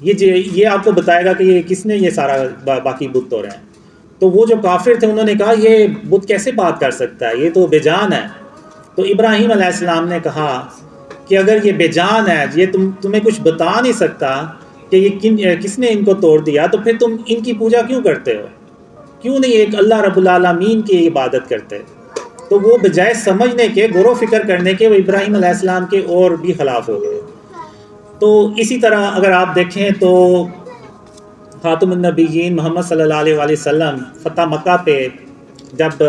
یہ آپ کو بتائے گا کہ یہ کس نے یہ سارا باقی بت توڑے ہیں۔ تو وہ جو کافر تھے انہوں نے کہا یہ بت کیسے بات کر سکتا ہے، یہ تو بے جان ہے۔ تو ابراہیم علیہ السلام نے کہا کہ اگر یہ بے جان ہے، یہ تمہیں کچھ بتا نہیں سکتا کہ یہ کس نے ان کو توڑ دیا، تو پھر تم ان کی پوجا کیوں کرتے ہو، کیوں نہیں ایک اللہ رب العالمین کی عبادت کرتے؟ تو وہ بجائے سمجھنے کے، غور و فکر کرنے کے، وہ ابراہیم علیہ السلام کے اور بھی خلاف ہو گئے۔ تو اسی طرح اگر آپ دیکھیں تو خاتم النبیین محمد صلی اللہ علیہ وآلہ وسلم فتح مکہ پہ جب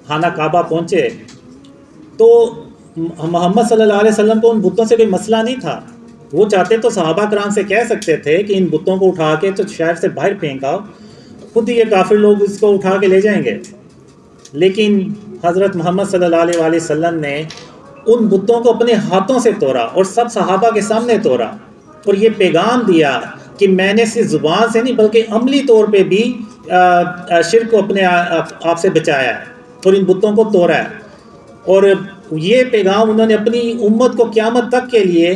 خانہ کعبہ پہنچے تو محمد صلی اللہ علیہ وسلم کو ان بتوں سے کوئی مسئلہ نہیں تھا۔ وہ چاہتے تو صحابہ کرام سے کہہ سکتے تھے کہ ان بتوں کو اٹھا کے تو شہر سے باہر پھینکاؤ، خود ہی یہ کافر لوگ اس کو اٹھا کے لے جائیں گے، لیکن حضرت محمد صلی اللہ علیہ وآلہ وسلم نے ان بتوں کو اپنے ہاتھوں سے توڑا اور سب صحابہ کے سامنے توڑا، اور یہ پیغام دیا کہ میں نے صرف زبان سے نہیں بلکہ عملی طور پہ بھی شرک کو اپنے آپ سے بچایا ہے اور ان بتوں کو توڑا ہے۔ اور یہ پیغام انہوں نے اپنی امت کو قیامت تک کے لیے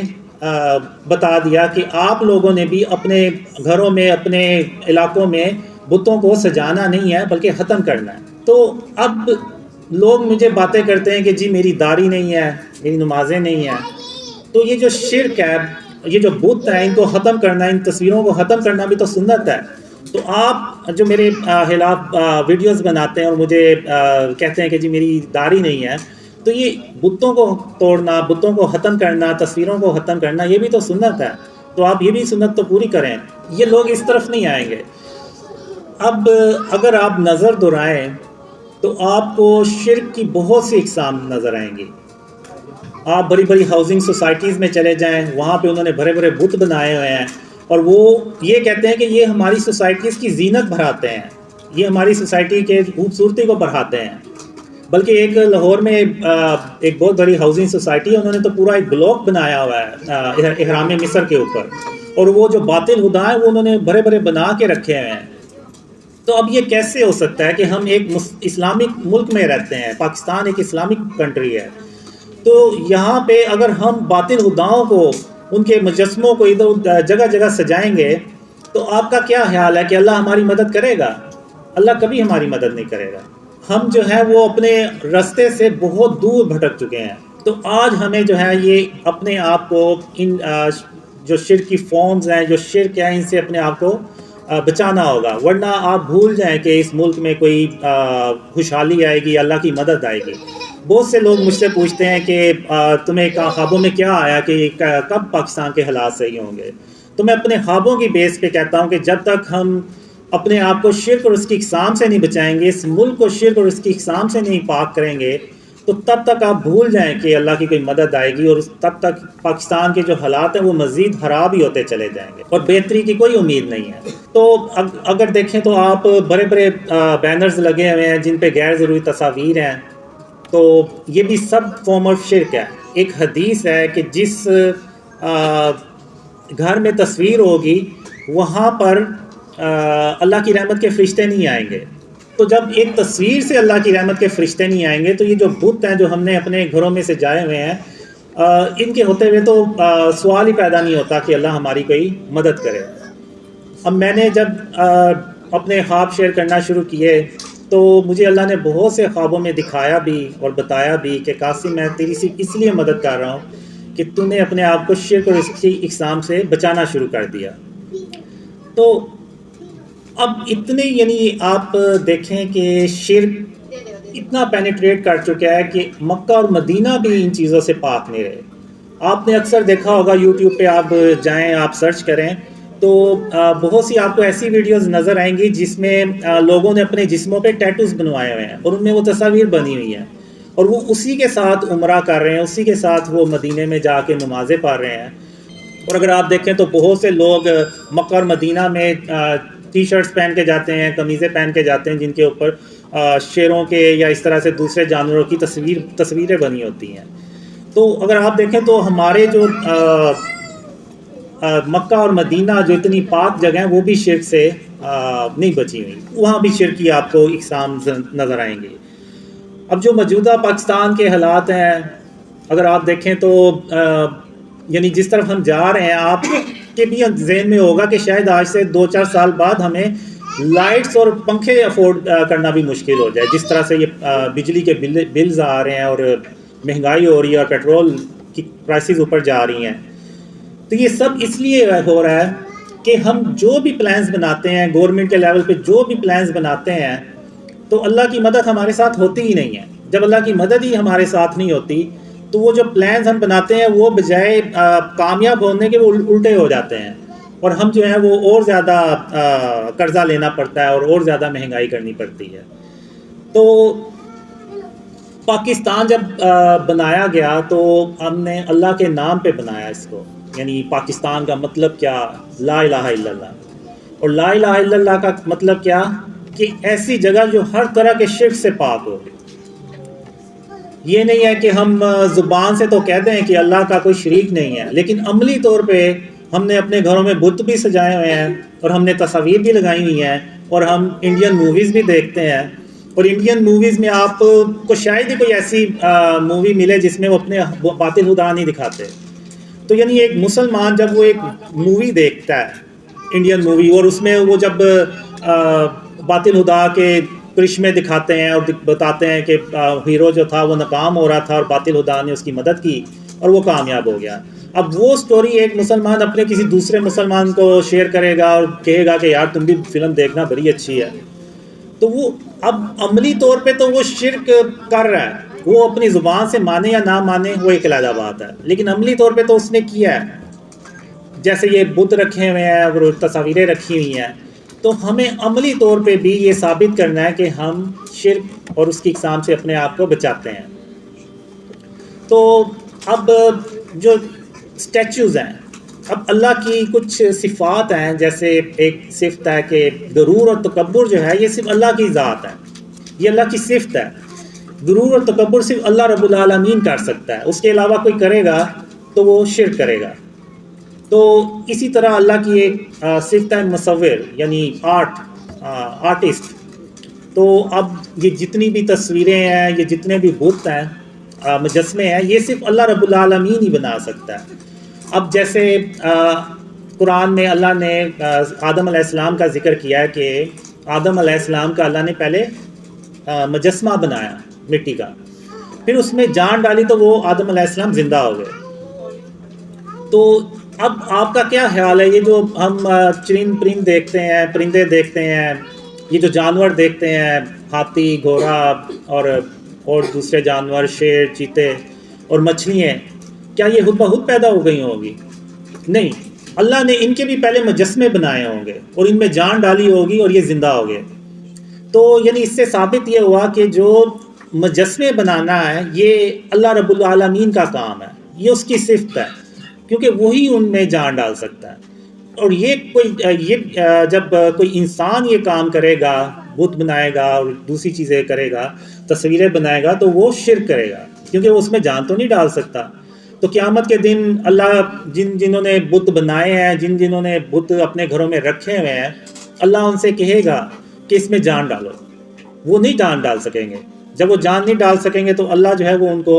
بتا دیا کہ آپ لوگوں نے بھی اپنے گھروں میں، اپنے علاقوں میں بتوں کو سجانا نہیں ہے بلکہ ختم کرنا ہے۔ تو اب لوگ مجھے باتیں کرتے ہیں کہ جی میری داڑھی نہیں ہے، میری نمازیں نہیں ہیں، تو یہ جو شرک ہے، یہ جو بت ہیں، ان کو ختم کرنا، ان تصویروں کو ختم کرنا بھی تو سنت ہے۔ تو آپ جو میرے خلاف ویڈیوز بناتے ہیں اور مجھے کہتے ہیں کہ جی میری داڑھی نہیں ہے، تو یہ بتوں کو توڑنا، بتوں کو ختم کرنا، تصویروں کو ختم کرنا، یہ بھی تو سنت ہے۔ تو آپ یہ بھی سنت تو پوری کریں۔ یہ لوگ اس طرف نہیں آئیں گے۔ اب اگر آپ نظر دہرائیں تو آپ کو شرک کی بہت سی اقسام نظر آئیں گی۔ آپ بڑی بڑی ہاؤسنگ سوسائٹیز میں چلے جائیں، وہاں پہ انہوں نے بڑے بڑے بت بنائے ہوئے ہیں، اور وہ یہ کہتے ہیں کہ یہ ہماری سوسائٹیز کی زینت بڑھاتے ہیں، یہ ہماری سوسائٹی کے خوبصورتی کو بڑھاتے ہیں۔ بلکہ ایک لاہور میں ایک بہت بڑی ہاؤسنگ سوسائٹی ہے، انہوں نے تو پورا ایک بلاک بنایا ہوا ہے احرام مصر کے اوپر، اور وہ جو باطل خدا ہیں وہ انہوں نے بڑے بڑے بنا کے رکھے ہوئے ہیں۔ تو اب یہ کیسے ہو سکتا ہے کہ ہم ایک اسلامک ملک میں رہتے ہیں، پاکستان ایک اسلامک کنٹری ہے، تو یہاں پہ اگر ہم باطل خداؤں کو، ان کے مجسموں کو ادھر جگہ جگہ سجائیں گے، تو آپ کا کیا خیال ہے کہ اللہ ہماری مدد کرے گا؟ اللہ کبھی ہماری مدد نہیں کرے گا۔ ہم جو ہے وہ اپنے راستے سے بہت دور بھٹک چکے ہیں۔ تو آج ہمیں جو ہے یہ اپنے آپ کو ان جو شرک کی فارمز ہیں، جو شرک ہیں، ان سے اپنے آپ کو بچانا ہوگا، ورنہ آپ بھول جائیں کہ اس ملک میں کوئی خوشحالی آئے گی، اللہ کی مدد آئے گی۔ بہت سے لوگ مجھ سے پوچھتے ہیں کہ تمہیں خوابوں میں کیا آیا کہ کب پاکستان کے حالات صحیح ہوں گے؟ تو میں اپنے خوابوں کی بیس پہ کہتا ہوں کہ جب تک ہم اپنے آپ کو شرک اور اس کی اقسام سے نہیں بچائیں گے، اس ملک کو شرک اور اس کی اقسام سے نہیں پاک کریں گے، تو تب تک آپ بھول جائیں کہ اللہ کی کوئی مدد آئے گی، اور تب تک پاکستان کے جو حالات ہیں وہ مزید خراب ہی ہوتے چلے جائیں گے، اور بہتری کی کوئی امید نہیں ہے۔ تو اگر دیکھیں تو آپ بڑے بڑے بینرز لگے ہوئے ہیں جن پہ غیر ضروری تصاویر ہیں، تو یہ بھی سب فارم آف شرک ہے۔ ایک حدیث ہے کہ جس گھر میں تصویر ہوگی وہاں پر اللہ کی رحمت کے فرشتے نہیں آئیں گے۔ تو جب ایک تصویر سے اللہ کی رحمت کے فرشتے نہیں آئیں گے، تو یہ جو بت ہیں جو ہم نے اپنے گھروں میں سے جائے ہوئے ہیں، ان کے ہوتے ہوئے تو سوال ہی پیدا نہیں ہوتا کہ اللہ ہماری کوئی مدد کرے۔ اب میں نے جب اپنے خواب شیئر کرنا شروع کیے تو مجھے اللہ نے بہت سے خوابوں میں دکھایا بھی اور بتایا بھی کہ قاسم میں تیری صرف اس لیے مدد کر رہا ہوں کہ تو نے اپنے آپ کو شرک اور اس کی اقسام سے بچانا شروع کر دیا۔ تو اب اتنے یعنی آپ دیکھیں کہ شرک اتنا پینیٹریٹ کر چکا ہے کہ مکہ اور مدینہ بھی ان چیزوں سے پاک نہیں رہے۔ آپ نے اکثر دیکھا ہوگا یوٹیوب پہ آپ جائیں، آپ سرچ کریں تو بہت سی آپ کو ایسی ویڈیوز نظر آئیں گی جس میں لوگوں نے اپنے جسموں پہ ٹیٹوز بنوائے ہوئے ہیں اور ان میں وہ تصاویر بنی ہوئی ہیں، اور وہ اسی کے ساتھ عمرہ کر رہے ہیں، اسی کے ساتھ وہ مدینے میں جا کے نمازیں پڑھ رہے ہیں۔ اور اگر آپ دیکھیں تو بہت سے لوگ مکہ اور مدینہ میں ٹی شرٹس پہن کے جاتے ہیں، قمیضیں پہن کے جاتے ہیں جن کے اوپر شیروں کے یا اس طرح سے دوسرے جانوروں کی تصویریں بنی ہوتی ہیں۔ تو اگر آپ دیکھیں تو ہمارے جو مکہ اور مدینہ جو اتنی پاک جگہ ہیں وہ بھی شرک سے نہیں بچی ہوئی، وہاں بھی شرک کی آپ کو اقسام نظر آئیں گے۔ اب جو موجودہ پاکستان کے حالات ہیں اگر آپ دیکھیں تو یعنی جس طرف ہم جا رہے ہیں، آپ کے بھی ذہن میں ہوگا کہ شاید آج سے 2-4 سال بعد ہمیں لائٹس اور پنکھے افورڈ کرنا بھی مشکل ہو جائے، جس طرح سے یہ بجلی کے بلز آ رہے ہیں اور مہنگائی ہو رہی ہے اور پیٹرول کی پرائسز اوپر جا رہی ہیں۔ تو یہ سب اس لیے ہو رہا ہے کہ ہم جو بھی پلانز بناتے ہیں گورنمنٹ کے لیول پہ، جو بھی پلانز بناتے ہیں، تو اللہ کی مدد ہمارے ساتھ ہوتی ہی نہیں ہے۔ جب اللہ کی مدد ہی ہمارے ساتھ نہیں ہوتی تو وہ جو پلانز ہم بناتے ہیں وہ بجائے کامیاب ہونے کے وہ الٹے ہو جاتے ہیں، اور ہم جو ہیں وہ اور زیادہ قرضہ لینا پڑتا ہے اور زیادہ مہنگائی کرنی پڑتی ہے۔ تو پاکستان جب بنایا گیا تو ہم نے اللہ کے نام پہ بنایا اس کو، یعنی پاکستان کا مطلب کیا؟ لا الہ الا اللہ۔ اور لا الہ الا اللہ کا مطلب کیا؟ کہ ایسی جگہ جو ہر طرح کے شرک سے پاک ہو۔ یہ نہیں ہے کہ ہم زبان سے تو کہتے ہیں کہ اللہ کا کوئی شریک نہیں ہے، لیکن عملی طور پہ ہم نے اپنے گھروں میں بت بھی سجائے ہوئے ہیں اور ہم نے تصاویر بھی لگائی ہوئی ہیں، اور ہم انڈین موویز بھی دیکھتے ہیں، اور انڈین موویز میں آپ کو شاید ہی کوئی ایسی مووی ملے جس میں وہ اپنے باطل خدا نہیں دکھاتے۔ تو یعنی ایک مسلمان جب وہ ایک مووی دیکھتا ہے انڈین مووی، اور اس میں وہ جب باطل خدا کے کرشمے دکھاتے ہیں اور بتاتے ہیں کہ ہیرو جو تھا وہ ناکام ہو رہا تھا اور باطل خدا نے اس کی مدد کی اور وہ کامیاب ہو گیا، اب وہ سٹوری ایک مسلمان اپنے کسی دوسرے مسلمان کو شیئر کرے گا اور کہے گا کہ یار تم بھی فلم دیکھنا، بڑی اچھی ہے، تو وہ اب عملی طور پہ تو وہ شرک کر رہا ہے، وہ اپنی زبان سے مانے یا نہ مانے وہ ایک علیحدہ بات ہے، لیکن عملی طور پہ تو اس نے کیا ہے۔ جیسے یہ بت رکھے ہوئے ہیں اور تصاویریں رکھی ہوئی ہیں، تو ہمیں عملی طور پہ بھی یہ ثابت کرنا ہے کہ ہم شرک اور اس کی اقسام سے اپنے آپ کو بچاتے ہیں۔ تو اب جو اسٹیچوز ہیں، اب اللہ کی کچھ صفات ہیں، جیسے ایک صفت ہے کہ غرور اور تکبر جو ہے یہ صرف اللہ کی ذات ہے، یہ اللہ کی صفت ہے۔ غرور اور تکبر صرف اللہ رب العالمین کر سکتا ہے، اس کے علاوہ کوئی کرے گا تو وہ شرک کرے گا۔ تو اسی طرح اللہ کی ایک صفت ہے مصور، یعنی آرٹسٹ۔ تو اب یہ جتنی بھی تصویریں ہیں، یہ جتنے بھی بت ہیں، مجسمے ہیں، یہ صرف اللہ رب العالمین ہی بنا سکتا ہے۔ اب جیسے قرآن میں اللہ نے آدم علیہ السلام کا ذکر کیا ہے کہ آدم علیہ السلام کا اللہ نے پہلے مجسمہ بنایا مٹی کا، پھر اس میں جان ڈالی تو وہ آدم علیہ السلام زندہ ہو گئے۔ تو اب آپ کا کیا خیال ہے، یہ جو ہم چرند پرند دیکھتے ہیں، پرندے دیکھتے ہیں، یہ جو جانور دیکھتے ہیں، ہاتھی، گھوڑا اور دوسرے جانور، شیر، چیتے اور مچھلیاں، کیا یہ خود بخود پیدا ہو گئی ہوں گی؟ نہیں، اللہ نے ان کے بھی پہلے مجسمے بنائے ہوں گے اور ان میں جان ڈالی ہوگی اور یہ زندہ ہو گئے۔ تو یعنی اس سے ثابت یہ ہوا کہ جو مجسمے بنانا ہے یہ اللہ رب العالمین کا کام ہے، یہ اس کی صفت ہے، کیونکہ وہی ان میں جان ڈال سکتا ہے۔ اور جب کوئی انسان یہ کام کرے گا، بت بنائے گا اور دوسری چیزیں کرے گا، تصویریں بنائے گا، تو وہ شرک کرے گا، کیونکہ وہ اس میں جان تو نہیں ڈال سکتا۔ تو قیامت کے دن اللہ جنہوں نے بت بنائے ہیں، جنہوں نے بت اپنے گھروں میں رکھے ہوئے ہیں، اللہ ان سے کہے گا کہ اس میں جان ڈالو، وہ نہیں جان ڈال سکیں گے۔ جب وہ جان نہیں ڈال سکیں گے تو اللہ جو ہے وہ ان کو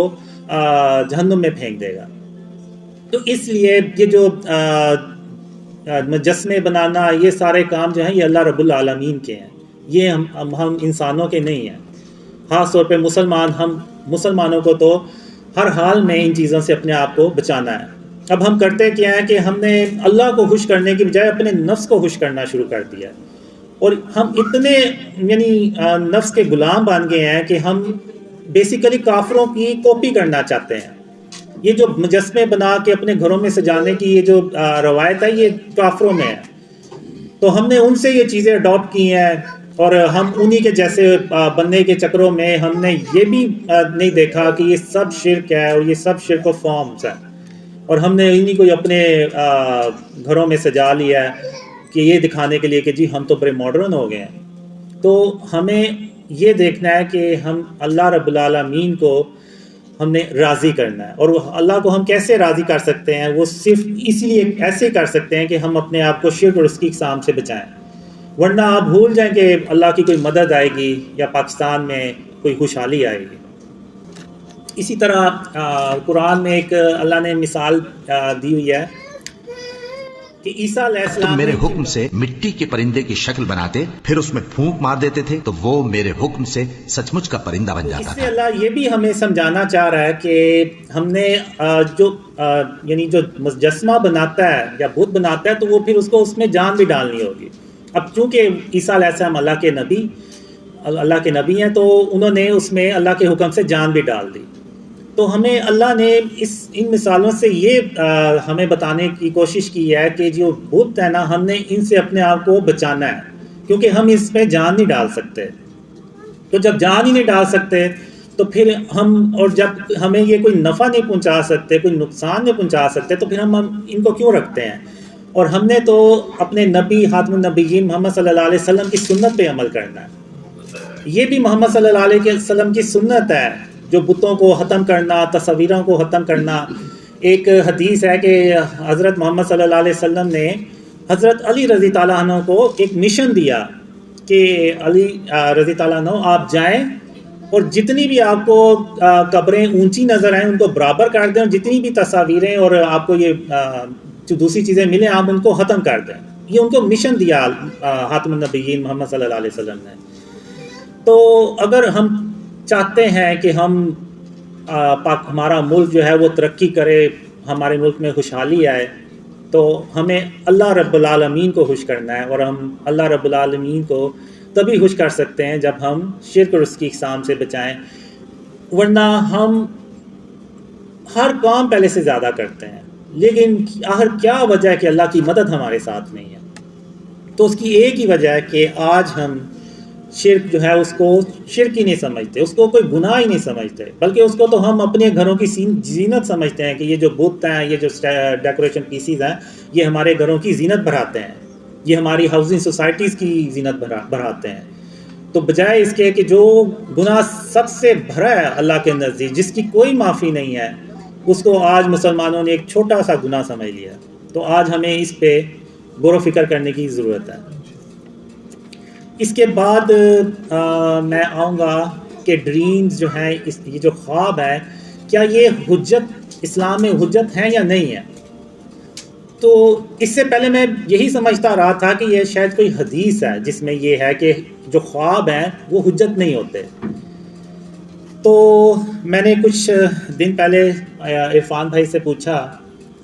جہنم میں پھینک دے گا۔ تو اس لیے یہ جو مجسمے بنانا، یہ سارے کام جو ہیں یہ اللہ رب العالمین کے ہیں، یہ ہم انسانوں کے نہیں ہیں۔ خاص طور پہ ہم مسلمانوں کو تو ہر حال میں ان چیزوں سے اپنے آپ کو بچانا ہے۔ اب ہم کرتے کیا ہے کہ ہم نے اللہ کو خوش کرنے کی بجائے اپنے نفس کو خوش کرنا شروع کر دیا، اور ہم اتنے یعنی نفس کے غلام بن گئے ہیں کہ ہم بیسیکلی کافروں کی کاپی کرنا چاہتے ہیں۔ یہ جو مجسمے بنا کے اپنے گھروں میں سجانے کی یہ جو روایت ہے، یہ کافروں میں ہے، تو ہم نے ان سے یہ چیزیں اڈاپٹ کی ہیں، اور ہم انہی کے جیسے بننے کے چکروں میں ہم نے یہ بھی نہیں دیکھا کہ یہ سب شرک ہے اور یہ سب شرک و فارمز ہے، اور ہم نے انہی کو اپنے گھروں میں سجا لیا ہے کہ یہ دکھانے کے لیے کہ جی ہم تو بڑے ماڈرن ہو گئے ہیں۔ تو ہمیں یہ دیکھنا ہے کہ ہم اللہ رب العالمین کو ہم نے راضی کرنا ہے، اور اللہ کو ہم کیسے راضی کر سکتے ہیں؟ وہ صرف اسی لیے ایسے کر سکتے ہیں کہ ہم اپنے آپ کو شرک اور اس کی اقسام سے بچائیں، ورنہ آپ بھول جائیں کہ اللہ کی کوئی مدد آئے گی یا پاکستان میں کوئی خوشحالی آئے گی۔ اسی طرح قرآن میں ایک اللہ نے مثال دی ہوئی ہے کہ عیسیٰ علیہ تم السلام میرے نے حکم سے مٹی کے پرندے کی شکل بناتے، پھر اس میں پھونک مار دیتے تھے تو وہ میرے حکم سے سچ مچ کا پرندہ بن اس جاتا سے تھا۔ اللہ یہ بھی ہمیں سمجھانا چاہ رہا ہے کہ ہم نے یعنی جو مجسمہ بناتا ہے یا بت بناتا ہے تو وہ پھر اس کو اس میں جان بھی ڈالنی ہوگی۔ اب چونکہ عیسیٰ علیہ السلام اللہ کے نبی ہیں، تو انہوں نے اس میں اللہ کے حکم سے جان بھی ڈال دی۔ تو ہمیں اللہ نے ان مثالوں سے یہ ہمیں بتانے کی کوشش کی ہے کہ جو بت ہے نا، ہم نے ان سے اپنے آپ کو بچانا ہے، کیونکہ ہم اس میں جان نہیں ڈال سکتے۔ تو جب جان ہی نہیں ڈال سکتے تو پھر اور جب ہمیں یہ کوئی نفع نہیں پہنچا سکتے، کوئی نقصان نہیں پہنچا سکتے، تو پھر ہم ان کو کیوں رکھتے ہیں؟ اور ہم نے تو اپنے نبی خاتم النبیین محمد صلی اللہ علیہ وسلم کی سنت پہ عمل کرنا ہے۔ یہ بھی محمد صلی اللہ علیہ وسلم کی سنت ہے، جو بتوں کو ختم کرنا، تصویروں کو ختم کرنا۔ ایک حدیث ہے کہ حضرت محمد صلی اللہ علیہ وسلم نے حضرت علی رضی تعالیٰ عنہ کو ایک مشن دیا کہ علی رضی تعالیٰ عنہ آپ جائیں اور جتنی بھی آپ کو قبریں اونچی نظر آئیں ان کو برابر کر دیں، اور جتنی بھی تصاویریں اور آپ کو یہ جو دوسری چیزیں ملیں آپ ان کو ختم کر دیں۔ یہ ان کو مشن دیا خاتم النبیین محمد صلی اللہ علیہ وسلم نے۔ تو اگر ہم چاہتے ہیں کہ ہمارا ملک جو ہے وہ ترقی کرے، ہمارے ملک میں خوشحالی آئے، تو ہمیں اللہ رب العالمین کو خوش کرنا ہے، اور ہم اللہ رب العالمین کو تبھی خوش کر سکتے ہیں جب ہم شرک اور اس کی اقسام سے بچائیں، ورنہ ہم ہر کام پہلے سے زیادہ کرتے ہیں، لیکن آخر کیا وجہ ہے کہ اللہ کی مدد ہمارے ساتھ نہیں ہے؟ تو اس کی ایک ہی وجہ ہے کہ آج ہم شرک جو ہے اس کو شرک ہی نہیں سمجھتے، اس کو کوئی گناہ ہی نہیں سمجھتے، بلکہ اس کو تو ہم اپنے گھروں کی زینت سمجھتے ہیں کہ یہ جو بت ہیں، یہ جو ڈیکوریشن پیسز ہیں، یہ ہمارے گھروں کی زینت بڑھاتے ہیں، یہ ہماری ہاؤسنگ سوسائٹیز کی زینت بڑھاتے ہیں۔ تو بجائے اس کے کہ جو گناہ سب سے بھرا ہے اللہ کے نزدیک، جس کی کوئی معافی نہیں ہے، اس کو آج مسلمانوں نے ایک چھوٹا سا گناہ سمجھ لیا۔ تو آج ہمیں اس پہ غور و فکر کرنے کی ضرورت ہے۔ اس کے بعد میں آؤں گا کہ ڈریمز جو ہیں، یہ جو خواب ہے، کیا یہ حجت اسلام میں حجت ہیں یا نہیں ہے؟ تو اس سے پہلے میں یہی سمجھتا رہا تھا کہ یہ شاید کوئی حدیث ہے جس میں یہ ہے کہ جو خواب ہیں وہ حجت نہیں ہوتے۔ تو میں نے کچھ دن پہلے عرفان بھائی سے پوچھا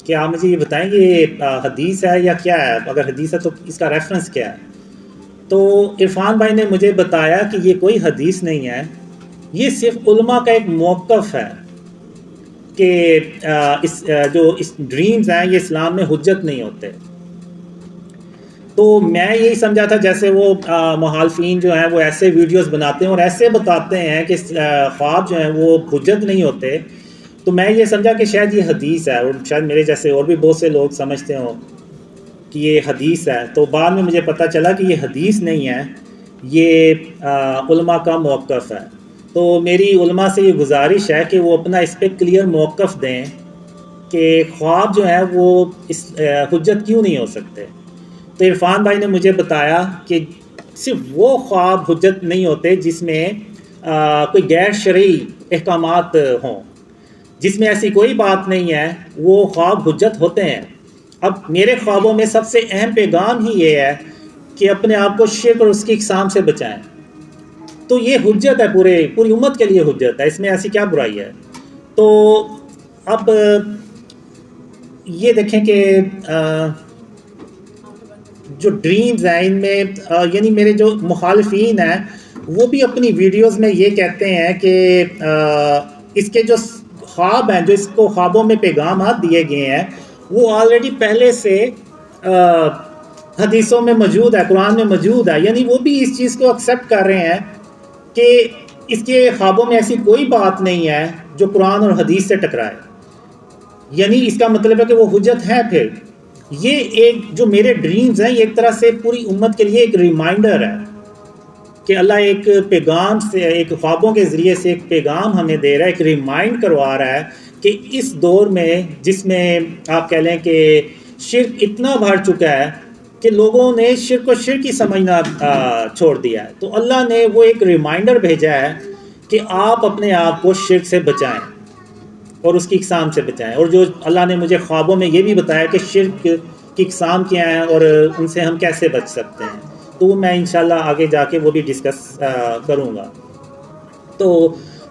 کہ آپ مجھے یہ بتائیں کہ یہ حدیث ہے یا کیا ہے، اگر حدیث ہے تو اس کا ریفرنس کیا ہے؟ تو عرفان بھائی نے مجھے بتایا کہ یہ کوئی حدیث نہیں ہے، یہ صرف علماء کا ایک موقف ہے کہ جو ڈریمز ہیں یہ اسلام میں حجت نہیں ہوتے۔ تو میں یہی سمجھا تھا جیسے وہ مخالفین جو ہیں وہ ایسے ویڈیوز بناتے ہیں اور ایسے بتاتے ہیں کہ خواب جو ہیں وہ حجت نہیں ہوتے، تو میں یہ سمجھا کہ شاید یہ حدیث ہے، اور شاید میرے جیسے اور بھی بہت سے لوگ سمجھتے ہوں کہ یہ حدیث ہے۔ تو بعد میں مجھے پتہ چلا کہ یہ حدیث نہیں ہے، یہ علماء کا موقف ہے۔ تو میری علماء سے یہ گزارش ہے کہ وہ اپنا اس پہ کلیئر موقف دیں کہ خواب جو ہے وہ حجت کیوں نہیں ہو سکتے۔ تو عرفان بھائی نے مجھے بتایا کہ صرف وہ خواب حجت نہیں ہوتے جس میں کوئی غیر شرعی احکامات ہوں، جس میں ایسی کوئی بات نہیں ہے، وہ خواب حجت ہوتے ہیں۔ اب میرے خوابوں میں سب سے اہم پیغام ہی یہ ہے کہ اپنے آپ کو شرک اور اس کی اقسام سے بچائیں، تو یہ حجت ہے، پوری امت کے لیے حجت ہے، اس میں ایسی کیا برائی ہے؟ تو اب یہ دیکھیں کہ جو ڈریمز ہیں ان میں یعنی میرے جو مخالفین ہیں وہ بھی اپنی ویڈیوز میں یہ کہتے ہیں کہ اس کے جو خواب ہیں، جو اس کو خوابوں میں پیغامات دیے گئے ہیں، وہ آلریڈی پہلے سے حدیثوں میں موجود ہے، قرآن میں موجود ہے، یعنی وہ بھی اس چیز کو ایکسیپٹ کر رہے ہیں کہ اس کے خوابوں میں ایسی کوئی بات نہیں ہے جو قرآن اور حدیث سے ٹکرائے، یعنی اس کا مطلب ہے کہ وہ حجت ہے۔ پھر یہ ایک جو میرے ڈریمز ہیں یہ ایک طرح سے پوری امت کے لیے ایک ریمائنڈر ہے کہ اللہ ایک پیغام سے، ایک خوابوں کے ذریعے سے ایک پیغام ہمیں دے رہا ہے، ایک ریمائنڈ کروا رہا ہے کہ اس دور میں جس میں آپ کہہ لیں کہ شرک اتنا بڑھ چکا ہے کہ لوگوں نے شرک و شرک ہی سمجھنا چھوڑ دیا ہے، تو اللہ نے وہ ایک ریمائنڈر بھیجا ہے کہ آپ اپنے آپ کو شرک سے بچائیں اور اس کی اقسام سے بچائیں۔ اور جو اللہ نے مجھے خوابوں میں یہ بھی بتایا کہ شرک کی اقسام کیا ہیں اور ان سے ہم کیسے بچ سکتے ہیں، تو وہ میں انشاءاللہ آگے جا کے وہ بھی ڈسکس کروں گا۔ تو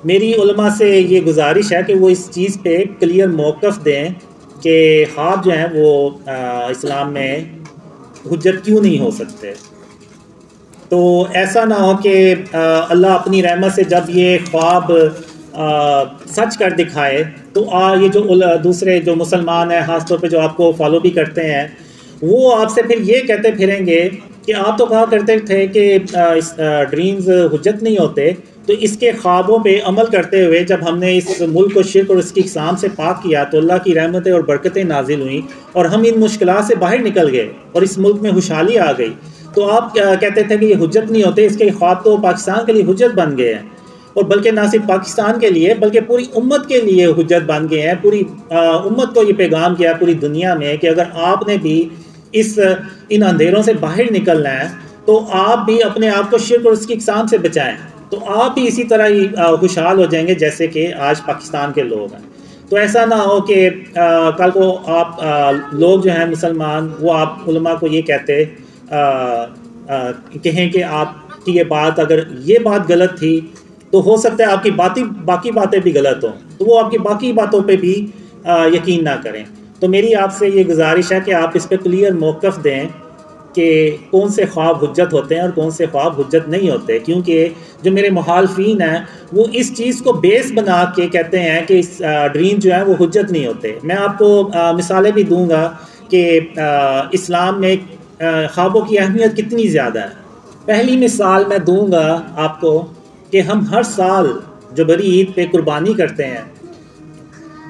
میری علماء سے یہ گزارش ہے کہ وہ اس چیز پہ کلیئر موقف دیں کہ خواب جو ہیں وہ اسلام میں حجت کیوں نہیں ہو سکتے۔ تو ایسا نہ ہو کہ اللہ اپنی رحمت سے جب یہ خواب سچ کر دکھائے تو یہ جو دوسرے جو مسلمان ہیں، خاص طور پہ جو آپ کو فالو بھی کرتے ہیں، وہ آپ سے پھر یہ کہتے پھریں گے کہ آپ تو کہا کرتے تھے کہ ڈریمز حجت نہیں ہوتے، تو اس کے خوابوں پہ عمل کرتے ہوئے جب ہم نے اس ملک کو شرک اور اس کی اقسام سے پاک کیا تو اللہ کی رحمتیں اور برکتیں نازل ہوئیں اور ہم ان مشکلات سے باہر نکل گئے اور اس ملک میں خوشحالی آ گئی، تو آپ کہتے تھے کہ یہ حجت نہیں ہوتے، اس کے خواب تو پاکستان کے لیے حجت بن گئے ہیں، اور بلکہ نہ صرف پاکستان کے لیے بلکہ پوری امت کے لیے حجت بن گئے ہیں۔ پوری امت کو یہ پیغام کیا پوری دنیا میں کہ اگر آپ نے بھی ان اندھیروں سے باہر نکلنا ہے تو آپ بھی اپنے آپ کو شرک اور اس کی اقسام سے بچائیں، تو آپ بھی اسی طرح ہی خوشحال ہو جائیں گے جیسے کہ آج پاکستان کے لوگ ہیں۔ تو ایسا نہ ہو کہ کل کو آپ لوگ جو ہیں مسلمان وہ آپ علماء کو یہ کہتے کہیں کہ آپ کی یہ بات، اگر یہ بات غلط تھی تو ہو سکتا ہے آپ کی باقی باتیں بھی غلط ہوں، تو وہ آپ کی باقی باتوں پہ بھی یقین نہ کریں۔ تو میری آپ سے یہ گزارش ہے کہ آپ اس پہ کلیئر موقف دیں کہ کون سے خواب حجت ہوتے ہیں اور کون سے خواب حجت نہیں ہوتے، کیونکہ جو میرے مخالفین ہیں وہ اس چیز کو بیس بنا کے کہتے ہیں کہ ڈریم جو ہیں وہ حجت نہیں ہوتے۔ میں آپ کو مثالیں بھی دوں گا کہ اسلام میں خوابوں کی اہمیت کتنی زیادہ ہے۔ پہلی مثال میں دوں گا آپ کو کہ ہم ہر سال جو بڑی عید پہ قربانی کرتے ہیں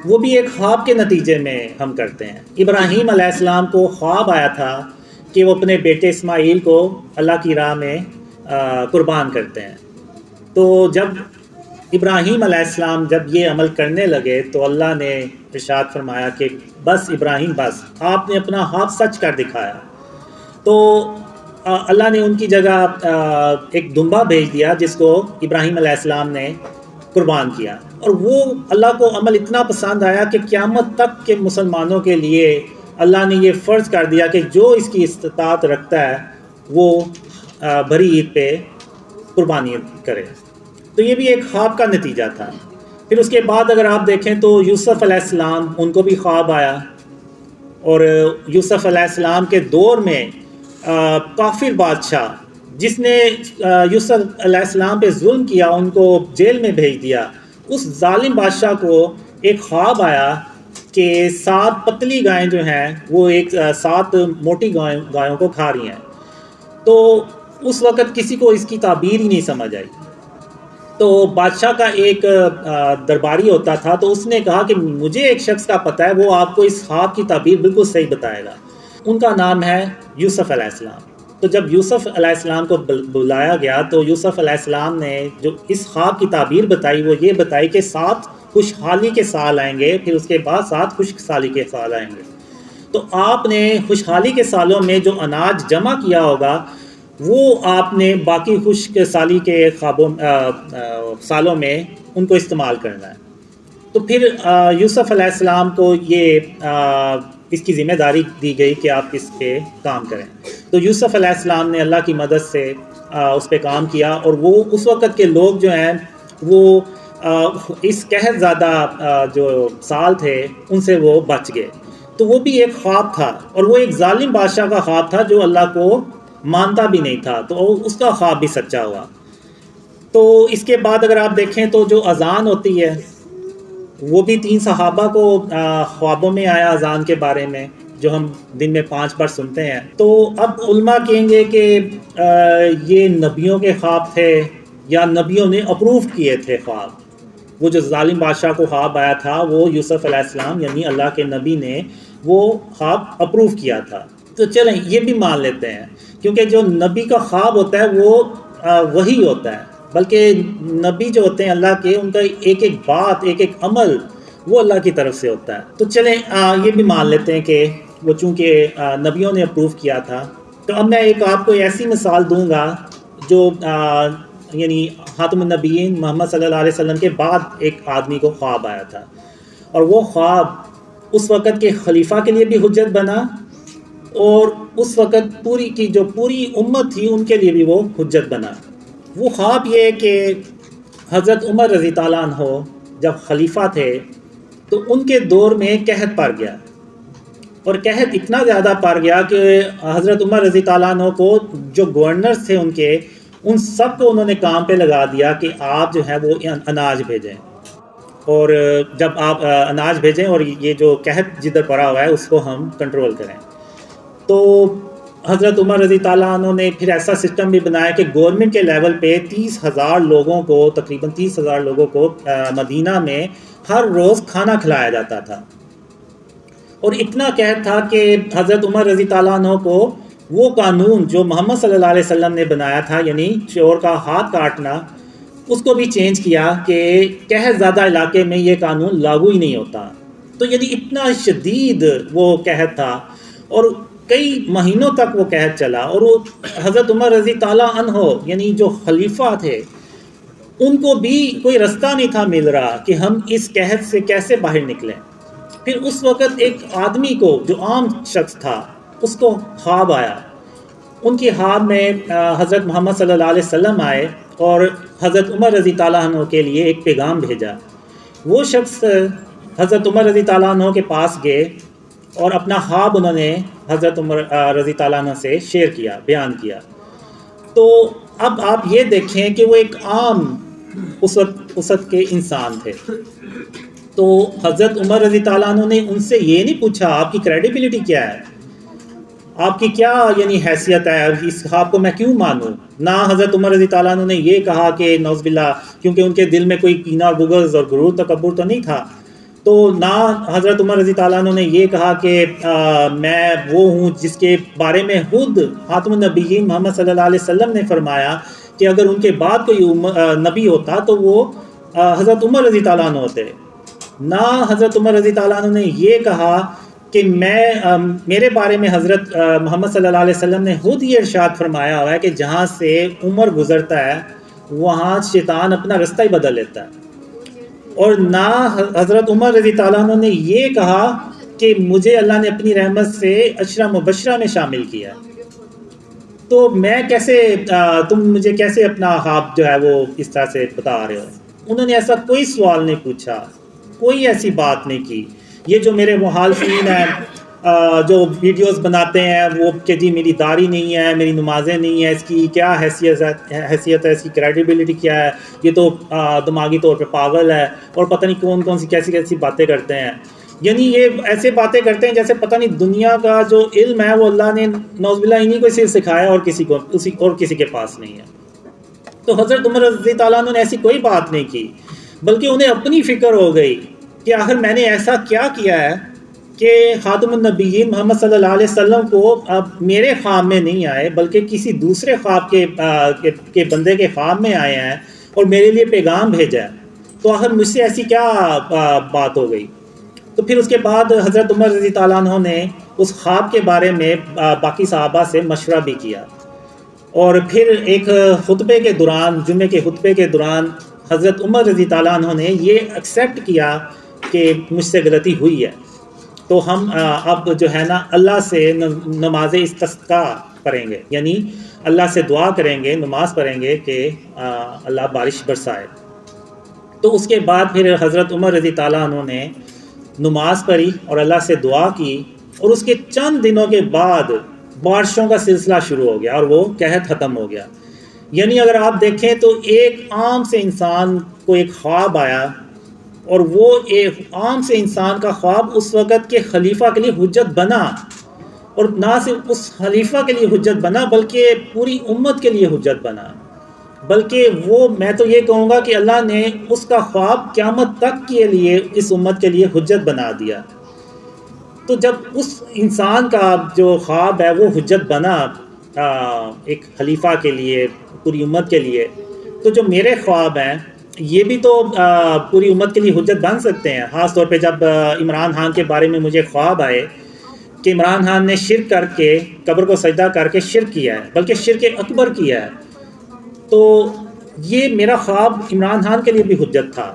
وہ بھی ایک خواب کے نتیجے میں ہم کرتے ہیں۔ ابراہیم علیہ السلام کو خواب آیا تھا کہ وہ اپنے بیٹے اسماعیل کو اللہ کی راہ میں قربان کرتے ہیں، تو جب ابراہیم علیہ السلام جب یہ عمل کرنے لگے تو اللہ نے ارشاد فرمایا کہ بس ابراہیم بس، آپ نے اپنا خواب سچ کر دکھایا۔ تو اللہ نے ان کی جگہ ایک دمبا بھیج دیا جس کو ابراہیم علیہ السلام نے قربان کیا، اور وہ اللہ کو عمل اتنا پسند آیا کہ قیامت تک کے مسلمانوں کے لیے اللہ نے یہ فرض کر دیا کہ جو اس کی استطاعت رکھتا ہے وہ بڑی عید پہ قربانی کرے۔ تو یہ بھی ایک خواب کا نتیجہ تھا۔ پھر اس کے بعد اگر آپ دیکھیں تو یوسف علیہ السلام، ان کو بھی خواب آیا، اور یوسف علیہ السلام کے دور میں کافر بادشاہ جس نے یوسف علیہ السلام پہ ظلم کیا، ان کو جیل میں بھیج دیا، اس ظالم بادشاہ کو ایک خواب آیا کہ 7 پتلی گائیں جو ہیں وہ 7 موٹی گایوں کو کھا رہی ہیں۔ تو اس وقت کسی کو اس کی تعبیر ہی نہیں سمجھ آئی، تو بادشاہ کا ایک درباری ہوتا تھا، تو اس نے کہا کہ مجھے ایک شخص کا پتہ ہے، وہ آپ کو اس خواب کی تعبیر بالکل صحیح بتائے گا۔ ان کا نام ہے یوسف علیہ السلام۔ تو جب یوسف علیہ السلام کو بلایا گیا تو یوسف علیہ السلام نے جو اس خواب کی تعبیر بتائی وہ یہ بتائی کہ 7 خوشحالی کے سال آئیں گے، پھر اس کے بعد 7 خشک سالی کے سال آئیں گے۔ تو آپ نے خوشحالی کے سالوں میں جو اناج جمع کیا ہوگا وہ آپ نے باقی خشک سالی کے سالوں میں ان کو استعمال کرنا ہے۔ تو پھر یوسف علیہ السلام کو یہ اس کی ذمہ داری دی گئی کہ آپ اس پہ کام کریں۔ تو یوسف علیہ السلام نے اللہ کی مدد سے اس پہ کام کیا، اور وہ اس وقت کے لوگ جو ہیں وہ اس قحط زدہ جو سال تھے ان سے وہ بچ گئے۔ تو وہ بھی ایک خواب تھا، اور وہ ایک ظالم بادشاہ کا خواب تھا جو اللہ کو مانتا بھی نہیں تھا، تو اس کا خواب بھی سچا ہوا۔ تو اس کے بعد اگر آپ دیکھیں تو جو اذان ہوتی ہے وہ بھی 3 صحابہ کو خوابوں میں آیا اذان کے بارے میں، جو ہم دن میں 5 بار سنتے ہیں۔ تو اب علماء کہیں گے کہ یہ نبیوں کے خواب تھے یا نبیوں نے اپروو کیے تھے خواب۔ وہ جو ظالم بادشاہ کو خواب آیا تھا وہ یوسف علیہ السلام یعنی اللہ کے نبی نے وہ خواب اپروو کیا تھا۔ تو چلیں یہ بھی مان لیتے ہیں، کیونکہ جو نبی کا خواب ہوتا ہے وہ وہی ہوتا ہے، بلکہ نبی جو ہوتے ہیں اللہ کے، ان کا ایک ایک بات ایک ایک عمل وہ اللہ کی طرف سے ہوتا ہے۔ تو چلیں یہ بھی مان لیتے ہیں کہ وہ چونکہ نبیوں نے اپروو کیا تھا۔ تو اب میں ایک آپ کو ایسی مثال دوں گا جو یعنی خاتم النبیین محمد صلی اللہ علیہ وسلم کے بعد ایک آدمی کو خواب آیا تھا، اور وہ خواب اس وقت کے خلیفہ کے لیے بھی حجت بنا اور اس وقت پوری کی جو پوری امت تھی ان کے لیے بھی وہ حجت بنا۔ وہ خواب یہ کہ حضرت عمر رضی تعالیٰ عنہ جب خلیفہ تھے تو ان کے دور میں قحط پڑ گیا، اور قحط اتنا زیادہ پڑ گیا کہ حضرت عمر رضی تعالیٰ عنہ کو جو گورنرز تھے ان کے، ان سب کو انہوں نے کام پہ لگا دیا کہ آپ جو ہے وہ اناج بھیجیں، اور جب آپ اناج بھیجیں اور یہ جو قحط جدھر پڑا ہوا ہے اس کو ہم کنٹرول کریں۔ تو حضرت عمر رضی تعالیٰ عنہ نے پھر ایسا سسٹم بھی بنایا کہ گورنمنٹ کے لیول پہ 30,000 لوگوں کو، تقریباً 30,000 لوگوں کو مدینہ میں ہر روز کھانا کھلایا جاتا تھا، اور اتنا قحط تھا کہ حضرت عمر رضی تعالیٰ عنہ کو وہ قانون جو محمد صلی اللہ علیہ وسلم نے بنایا تھا، یعنی چور کا ہاتھ کاٹنا، اس کو بھی چینج کیا کہ قحط زیادہ علاقے میں یہ قانون لاگو ہی نہیں ہوتا۔ تو یعنی اتنا شدید وہ قحط تھا، اور کئی مہینوں تک وہ قحط چلا، اور وہ حضرت عمر رضی تعالیٰ عنہ یعنی جو خلیفہ تھے ان کو بھی کوئی رستہ نہیں تھا مل رہا کہ ہم اس قحط سے کیسے باہر نکلیں۔ پھر اس وقت ایک آدمی کو جو عام شخص تھا اس کو خواب آیا، ان کی خواب میں حضرت محمد صلی اللہ علیہ وسلم آئے اور حضرت عمر رضی تعالیٰ عنہ کے لیے ایک پیغام بھیجا۔ وہ شخص حضرت عمر رضی تعالیٰ عنہ کے پاس گئے اور اپنا خواب انہوں نے حضرت عمر رضی تعالیٰ عنہ سے شیئر کیا، بیان کیا۔ تو اب آپ یہ دیکھیں کہ وہ ایک عام اس وقت کے انسان تھے، تو حضرت عمر رضی تعالیٰ عنہ نے ان سے یہ نہیں پوچھا آپ کی کریڈیبلٹی کیا ہے، آپ کی کیا یعنی حیثیت ہے، اس خواب کو میں کیوں مانوں۔ نہ حضرت عمر رضی تعالیٰ عنہ نے یہ کہا کہ نعوذ باللہ، کیونکہ ان کے دل میں کوئی کینہ اور بغض اور غرور تکبر تو نہیں تھا، تو نہ حضرت عمر رضی تعالیٰ عنہ نے یہ کہا کہ میں وہ ہوں جس کے بارے میں خود خاتم النبیین محمد صلی اللہ علیہ وسلم نے فرمایا کہ اگر ان کے بعد کوئی نبی ہوتا تو وہ حضرت عمر رضی تعالیٰ عنہ ہوتے۔ نہ حضرت عمر رضی تعالیٰ عنہ نے یہ کہا کہ میرے بارے میں حضرت محمد صلی اللہ علیہ وسلم نے خود یہ ارشاد فرمایا ہوا ہے کہ جہاں سے عمر گزرتا ہے وہاں شیطان اپنا رستہ ہی بدل لیتا ہے۔ اور نہ حضرت عمر رضی تعالیٰ عنہ نے یہ کہا کہ مجھے اللہ نے اپنی رحمت سے عشرہ مبشرہ میں شامل کیا، تو میں کیسے تم مجھے کیسے اپنا خواب جو ہے وہ اس طرح سے بتا رہے ہو۔ انہوں نے ایسا کوئی سوال نہیں پوچھا، کوئی ایسی بات نہیں کی۔ یہ جو میرے مخالفین ہیں جو ویڈیوز بناتے ہیں وہ کہ جی میری داڑھی نہیں ہے، میری نمازیں نہیں ہیں، اس کی کیا حیثیت ہے، اس کی کریڈیبلٹی کیا ہے، یہ تو دماغی طور پہ پاگل ہے، اور پتہ نہیں کون کون سی کیسی باتیں کرتے ہیں۔ یعنی یہ ایسے باتیں کرتے ہیں جیسے پتہ نہیں دنیا کا جو علم ہے وہ اللہ نے نعوذ باللہ انہی کو صرف سکھایا اور کسی کے پاس نہیں ہے۔ تو حضرت عمر رضی تعالیٰ عنہ نے ایسی کوئی بات نہیں کی، بلکہ انہیں اپنی فکر ہو گئی کہ آخر میں نے ایسا کیا کیا ہے کہ خاتم النبیین محمد صلی اللہ علیہ وسلم کو اب میرے خواب میں نہیں آئے بلکہ کسی دوسرے خواب کے بندے کے خواب میں آئے ہیں اور میرے لیے پیغام بھیجا ہے، تو آخر مجھ سے ایسی کیا بات ہو گئی۔ تو پھر اس کے بعد حضرت عمر رضی تعالیٰ عنہ نے اس خواب کے بارے میں باقی صحابہ سے مشورہ بھی کیا، اور پھر ایک خطبے کے دوران، جمعے کے خطبے کے دوران حضرت عمر رضی تعالیٰ عنہ نے یہ ایکسیپٹ کیا کہ مجھ سے غلطی ہوئی ہے، تو ہم اب جو ہے نا اللہ سے نماز استسقاء پڑھیں گے، یعنی اللہ سے دعا کریں گے، نماز پڑھیں گے کہ اللہ بارش برسائے۔ تو اس کے بعد پھر حضرت عمر رضی تعالیٰ عنہ نے نماز پڑھی اور اللہ سے دعا کی، اور اس کے چند دنوں کے بعد بارشوں کا سلسلہ شروع ہو گیا اور وہ قحط ختم ہو گیا۔ یعنی اگر آپ دیکھیں تو ایک عام سے انسان کو ایک خواب آیا، اور وہ ایک عام سے انسان کا خواب اس وقت کے خلیفہ کے لیے حجت بنا، اور نہ صرف اس خلیفہ کے لیے حجت بنا بلکہ پوری امت کے لیے حجت بنا، بلکہ وہ میں تو یہ کہوں گا کہ اللہ نے اس کا خواب قیامت تک کے لیے اس امت کے لیے حجت بنا دیا۔ تو جب اس انسان کا جو خواب ہے وہ حجت بنا ایک خلیفہ کے لیے، پوری امت کے لیے، تو جو میرے خواب ہیں یہ بھی تو پوری امت کے لیے حجت بن سکتے ہیں۔ خاص طور پہ جب عمران خان کے بارے میں مجھے خواب آئے کہ عمران خان نے شرک کر کے، قبر کو سجدہ کر کے شرک کیا ہے، بلکہ شرک اکبر کیا ہے، تو یہ میرا خواب عمران خان کے لیے بھی حجت تھا۔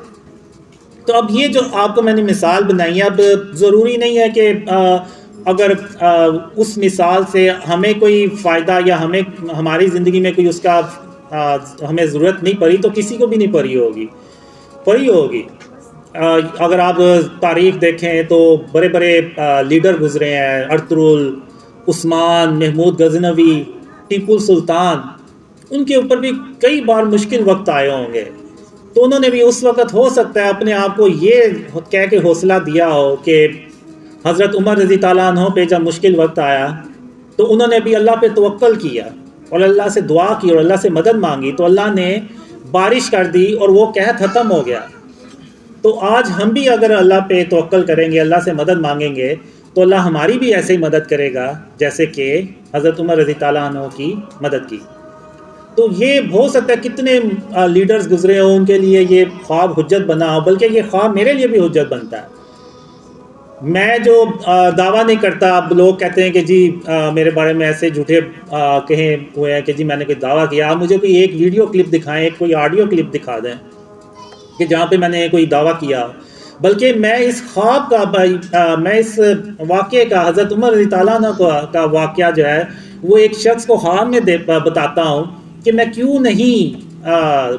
تو اب یہ جو آپ کو میں نے مثال بنائی ہے، اب ضروری نہیں ہے کہ اگر اس مثال سے ہمیں کوئی فائدہ یا ہمیں ہماری زندگی میں کوئی اس کا ہمیں ضرورت نہیں پڑی تو کسی کو بھی نہیں پڑی ہوگی۔ اگر آپ تاریخ دیکھیں تو بڑے بڑے لیڈر گزرے ہیں، ارطغرل، عثمان، محمود غزنوی، ٹیپو سلطان، ان کے اوپر بھی کئی بار مشکل وقت آئے ہوں گے، تو انہوں نے بھی اس وقت ہو سکتا ہے اپنے آپ کو یہ کہہ کے حوصلہ دیا ہو کہ حضرت عمر رضی تعالیٰ عنہ پہ جب مشکل وقت آیا تو انہوں نے بھی اللہ پہ توکل کیا اور اللہ سے دعا کی اور اللہ سے مدد مانگی، تو اللہ نے بارش کر دی اور وہ قحط ختم ہو گیا۔ تو آج ہم بھی اگر اللہ پہ توکل کریں گے، اللہ سے مدد مانگیں گے، تو اللہ ہماری بھی ایسے ہی مدد کرے گا جیسے کہ حضرت عمر رضی تعالیٰ عنہ کی مدد کی۔ تو یہ ہو سکتا ہے کتنے لیڈرز گزرے ہوں، ان کے لیے یہ خواب حجت بنا ہو، بلکہ یہ خواب میرے لیے بھی حجت بنتا ہے۔ میں جو دعویٰ نہیں کرتا، اب لوگ کہتے ہیں کہ جی میرے بارے میں ایسے جھوٹے کہیں ہوئے ہیں کہ جی میں نے کوئی دعویٰ کیا، آپ مجھے کوئی ایک ویڈیو کلپ دکھائیں، کوئی آڈیو کلپ دکھا دیں کہ جہاں پہ میں نے کوئی دعویٰ کیا، بلکہ میں اس خواب کا میں اس واقعے کا، حضرت عمر رضی تعالیٰ عنہ کا واقعہ جو ہے وہ ایک شخص کو خواب میں بتاتا ہوں کہ میں کیوں نہیں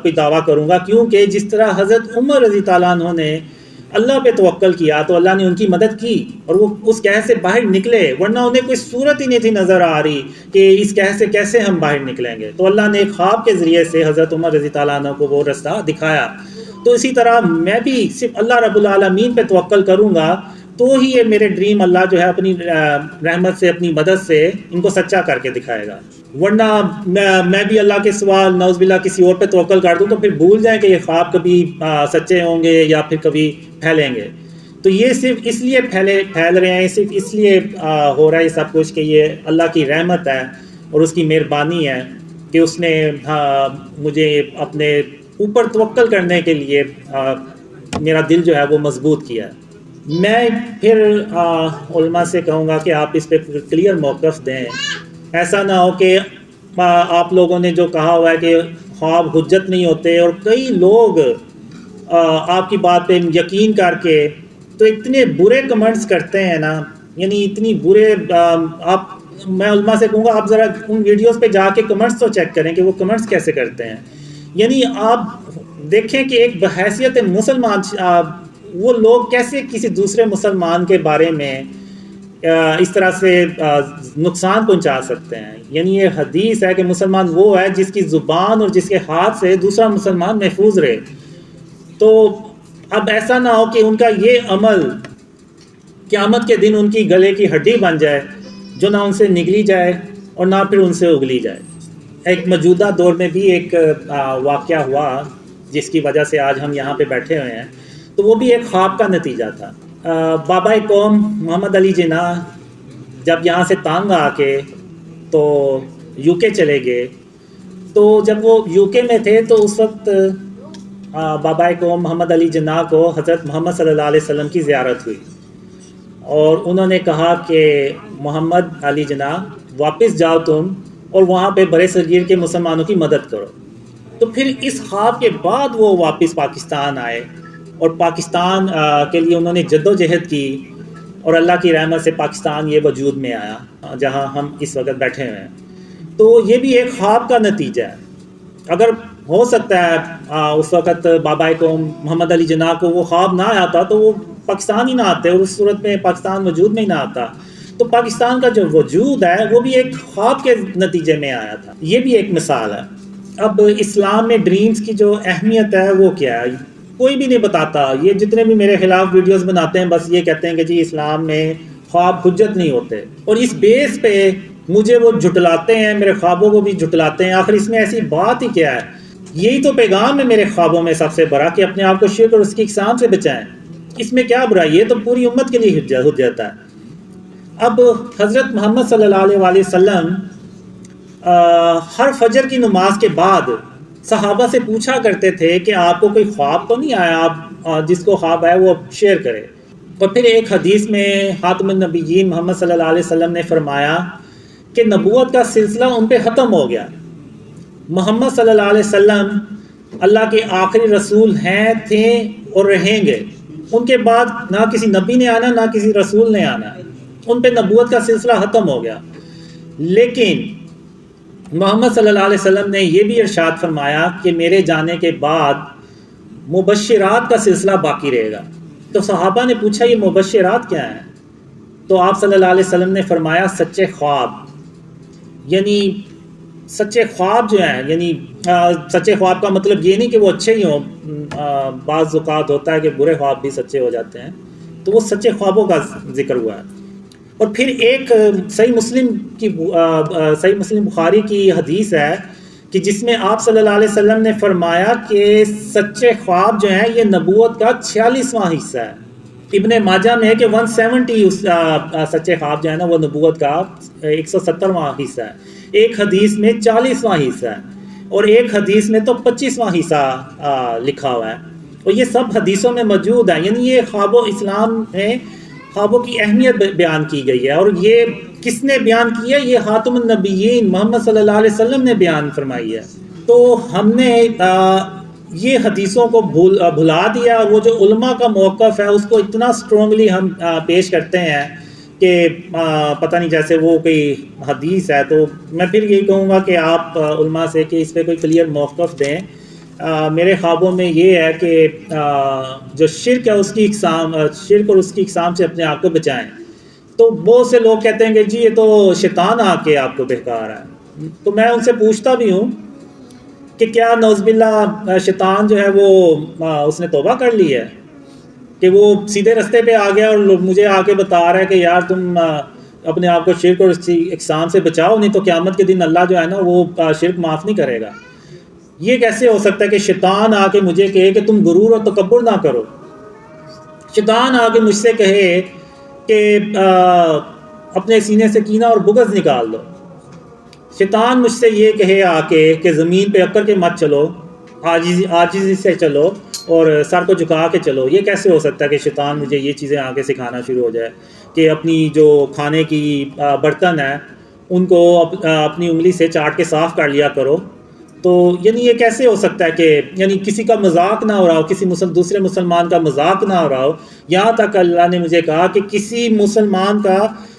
کوئی دعویٰ کروں گا، کیونکہ جس طرح حضرت عمر رضی تعالیٰ عنہ نے اللہ پہ توکل کیا تو اللہ نے ان کی مدد کی اور وہ اس قحط سے باہر نکلے، ورنہ انہیں کوئی صورت ہی نہیں تھی نظر آ رہی کہ اس قحط سے کیسے ہم باہر نکلیں گے، تو اللہ نے ایک خواب کے ذریعے سے حضرت عمر رضی تعالیٰ عنہ کو وہ رستہ دکھایا۔ تو اسی طرح میں بھی صرف اللہ رب العالمین پہ توکل کروں گا تو ہی یہ میرے ڈریم اللہ جو ہے اپنی رحمت سے، اپنی مدد سے ان کو سچا کر کے دکھائے گا، ورنہ میں بھی اللہ کے سوا نعوذ باللہ کسی اور پہ توکل کر دوں تو پھر بھول جائیں کہ یہ خواب کبھی سچے ہوں گے یا پھر کبھی پھیلیں گے۔ تو یہ صرف اس لیے پھیل رہے ہیں، صرف اس لیے ہو رہا ہے سب کچھ کہ یہ اللہ کی رحمت ہے اور اس کی مہربانی ہے کہ اس نے مجھے اپنے اوپر توکل کرنے کے لیے میرا دل جو ہے وہ مضبوط کیا ہے۔ میں پھر علماء سے کہوں گا کہ آپ اس پہ کلیئر موقف دیں، ایسا نہ ہو کہ آپ لوگوں نے جو کہا ہوا ہے کہ خواب حجت نہیں ہوتے، اور کئی لوگ آپ کی بات پہ یقین کر کے تو اتنے برے کمنٹس کرتے ہیں نا، یعنی اتنی برے میں علماء سے کہوں گا آپ ذرا ان ویڈیوز پہ جا کے کمنٹس تو چیک کریں کہ وہ کمنٹس کیسے کرتے ہیں۔ یعنی آپ دیکھیں کہ ایک بحیثیت مسلمان وہ لوگ کیسے کسی دوسرے مسلمان کے بارے میں اس طرح سے نقصان پہنچا سکتے ہیں۔ یعنی یہ حدیث ہے کہ مسلمان وہ ہے جس کی زبان اور جس کے ہاتھ سے دوسرا مسلمان محفوظ رہے۔ تو اب ایسا نہ ہو کہ ان کا یہ عمل قیامت کے دن ان کی گلے کی ہڈی بن جائے جو نہ ان سے نگلی جائے اور نہ پھر ان سے اگلی جائے۔ ایک موجودہ دور میں بھی ایک واقعہ ہوا جس کی وجہ سے آج ہم یہاں پہ بیٹھے ہوئے ہیں، تو وہ بھی ایک خواب کا نتیجہ تھا۔ بابا قوم محمد علی جناح جب یہاں سے تانگ آ کے تو یو کے چلے گئے، تو جب وہ یو کے میں تھے تو اس وقت بابا قوم محمد علی جناح کو حضرت محمد صلی اللہ علیہ وسلم کی زیارت ہوئی اور انہوں نے کہا کہ محمد علی جناح واپس جاؤ تم اور وہاں پہ برے صغیر کے مسلمانوں کی مدد کرو۔ تو پھر اس خواب کے بعد وہ واپس پاکستان آئے اور پاکستان کے لیے انہوں نے جد و جہد کی اور اللہ کی رحمت سے پاکستان یہ وجود میں آیا جہاں ہم اس وقت بیٹھے ہوئے ہیں۔ تو یہ بھی ایک خواب کا نتیجہ ہے۔ اگر ہو سکتا ہے اس وقت بابا قوم محمد علی جناح کو وہ خواب نہ آتا تو وہ پاکستان ہی نہ آتے اور اس صورت میں پاکستان وجود میں ہی نہ آتا۔ تو پاکستان کا جو وجود ہے وہ بھی ایک خواب کے نتیجے میں آیا تھا۔ یہ بھی ایک مثال ہے۔ اب اسلام میں ڈریمز کی جو اہمیت ہے وہ کیا ہے، کوئی بھی نہیں بتاتا۔ یہ جتنے بھی میرے خلاف ویڈیوز بناتے ہیں بس یہ کہتے ہیں کہ جی اسلام میں خواب حجت نہیں ہوتے، اور اس بیس پہ مجھے وہ جھٹلاتے ہیں، میرے خوابوں کو بھی جھٹلاتے ہیں۔ آخر اس میں ایسی بات ہی کیا ہے؟ یہی تو پیغام ہے میرے خوابوں میں سب سے بڑا کہ اپنے آپ کو شرک اور اس کی اقسام سے بچائیں۔ اس میں کیا برائی ہے؟ تو پوری امت کے لیے حجت ہے۔ اب حضرت محمد صلی اللہ علیہ وآلہ وسلم ہر فجر کی نماز کے بعد صحابہ سے پوچھا کرتے تھے کہ آپ کو کوئی خواب تو نہیں آیا؟ آپ جس کو خواب آئے وہ شیئر کرے۔ اور پھر ایک حدیث میں خاتم النبیین محمد صلی اللہ علیہ وسلم نے فرمایا کہ نبوت کا سلسلہ ان پہ ختم ہو گیا۔ محمد صلی اللہ علیہ وسلم اللہ کے آخری رسول ہیں، تھے اور رہیں گے۔ ان کے بعد نہ کسی نبی نے آنا نہ کسی رسول نے آنا۔ ان پہ نبوت کا سلسلہ ختم ہو گیا. لیکن محمد صلی اللہ علیہ وسلم نے یہ بھی ارشاد فرمایا کہ میرے جانے کے بعد مبشرات کا سلسلہ باقی رہے گا. تو صحابہ نے پوچھا یہ مبشرات کیا ہیں؟ تو آپ صلی اللہ علیہ وسلم نے فرمایا سچے خواب. یعنی سچے خواب جو ہیں، یعنی سچے خواب کا مطلب یہ نہیں کہ وہ اچھے ہی ہوں، بعض اوقات ہوتا ہے کہ برے خواب بھی سچے ہو جاتے ہیں، تو وہ سچے خوابوں کا ذکر ہوا ہے. اور پھر ایک صحیح مسلم بخاری کی حدیث ہے کہ جس میں آپ صلی اللہ علیہ وسلم نے فرمایا کہ سچے خواب جو ہیں یہ نبوت کا 46واں حصہ ہے. ابن ماجہ میں ہے کہ 170 سچے خواب جو ہے نا وہ نبوت کا 170واں حصہ ہے. ایک حدیث میں 40واں حصہ ہے اور ایک حدیث میں تو 25واں حصہ لکھا ہوا ہے. اور یہ سب حدیثوں میں موجود ہے. یعنی یہ خواب و اسلام میں خوابوں کی اہمیت بیان کی گئی ہے. اور یہ کس نے بیان کی ہے؟ یہ خاتم النبیین محمد صلی اللہ علیہ وسلم نے بیان فرمائی ہے. تو ہم نے یہ حدیثوں کو بھلا دیا، اور وہ جو علماء کا موقف ہے اس کو اتنا سٹرونگلی ہم پیش کرتے ہیں کہ پتہ نہیں جیسے وہ کوئی حدیث ہے. تو میں پھر یہی کہوں گا کہ آپ علماء سے کہ اس پہ کوئی کلیئر موقف دیں. میرے خوابوں میں یہ ہے کہ جو شرک ہے اس کی اقسام، شرک اور اس کی اقسام سے اپنے آپ کو بچائیں. تو بہت سے لوگ کہتے ہیں کہ جی یہ تو شیطان آ کے آپ کو بہکا رہا ہے. تو میں ان سے پوچھتا بھی ہوں کہ کیا نعوذ باللہ شیطان جو ہے وہ اس نے توبہ کر لی ہے کہ وہ سیدھے رستے پہ آ گیا اور مجھے آ کے بتا رہا ہے کہ یار تم اپنے آپ کو شرک اور اس کی اقسام سے بچاؤ، نہیں تو قیامت کے دن اللہ جو ہے نا وہ شرک معاف نہیں کرے گا. یہ کیسے ہو سکتا ہے کہ شیطان آ کے مجھے کہے کہ تم غرور اور تکبر نہ کرو؟ شیطان آ کے مجھ سے کہے کہ اپنے سینے سے کینہ اور بغض نکال دو. شیطان مجھ سے یہ کہے آ کے کہ زمین پہ اکڑ کے مت چلو، عاجزی سے چلو اور سر کو جھکا کے چلو. یہ کیسے ہو سکتا ہے کہ شیطان مجھے یہ چیزیں آ کے سکھانا شروع ہو جائے کہ اپنی جو کھانے کی برتن ہے ان کو اپنی انگلی سے چاٹ کے صاف کر لیا کرو. تو یعنی یہ کیسے ہو سکتا ہے کہ یعنی کسی کا مذاق نہ ہو رہا ہو، کسی دوسرے مسلمان کا مذاق نہ ہو رہا ہو. یہاں تک اللہ نے مجھے کہا کہ کسی مسلمان کا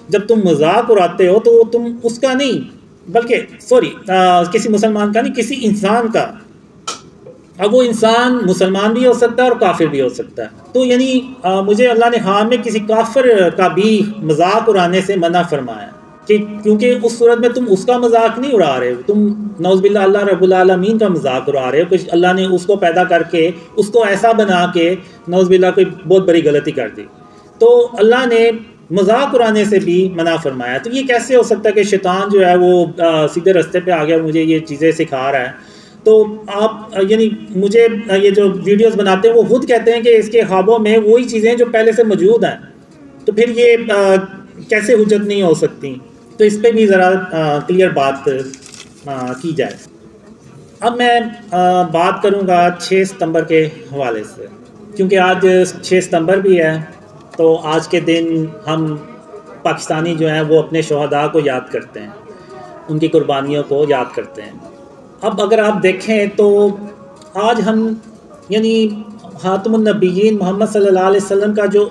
جب تم مذاق اڑاتے ہو تو تم اس کا نہیں بلکہ کسی مسلمان کا نہیں، کسی انسان کا. اب وہ انسان مسلمان بھی ہو سکتا ہے اور کافر بھی ہو سکتا ہے. تو یعنی مجھے اللہ نے حرام میں کسی کافر کا بھی مذاق اڑانے سے منع فرمایا کہ کیونکہ اس صورت میں تم اس کا مذاق نہیں اڑا رہے ہو، تم نعوذ باللہ اللہ رب العالمین کا مذاق اڑا رہے ہو کہ اللہ نے اس کو پیدا کر کے اس کو ایسا بنا کے نعوذ باللہ کوئی بہت بڑی غلطی کر دی. تو اللہ نے مذاق اڑانے سے بھی منع فرمایا. تو یہ کیسے ہو سکتا ہے کہ شیطان جو ہے وہ سیدھے رستے پہ آ گیا اور مجھے یہ چیزیں سکھا رہا ہے؟ تو آپ یعنی مجھے یہ جو ویڈیوز بناتے ہیں وہ خود کہتے ہیں کہ اس کے خوابوں میں وہی چیزیں جو پہلے سے موجود ہیں، تو پھر یہ کیسے حجت نہیں ہو سکتی؟ تو اس پہ بھی ذرا کلیئر بات کی جائے. اب میں بات کروں گا 6 ستمبر کے حوالے سے، کیونکہ آج 6 ستمبر بھی ہے. تو آج کے دن ہم پاکستانی جو ہیں وہ اپنے شہداء کو یاد کرتے ہیں، ان کی قربانیوں کو یاد کرتے ہیں. اب اگر آپ دیکھیں تو آج ہم یعنی خاتم النبیین محمد صلی اللہ علیہ وسلم کا جو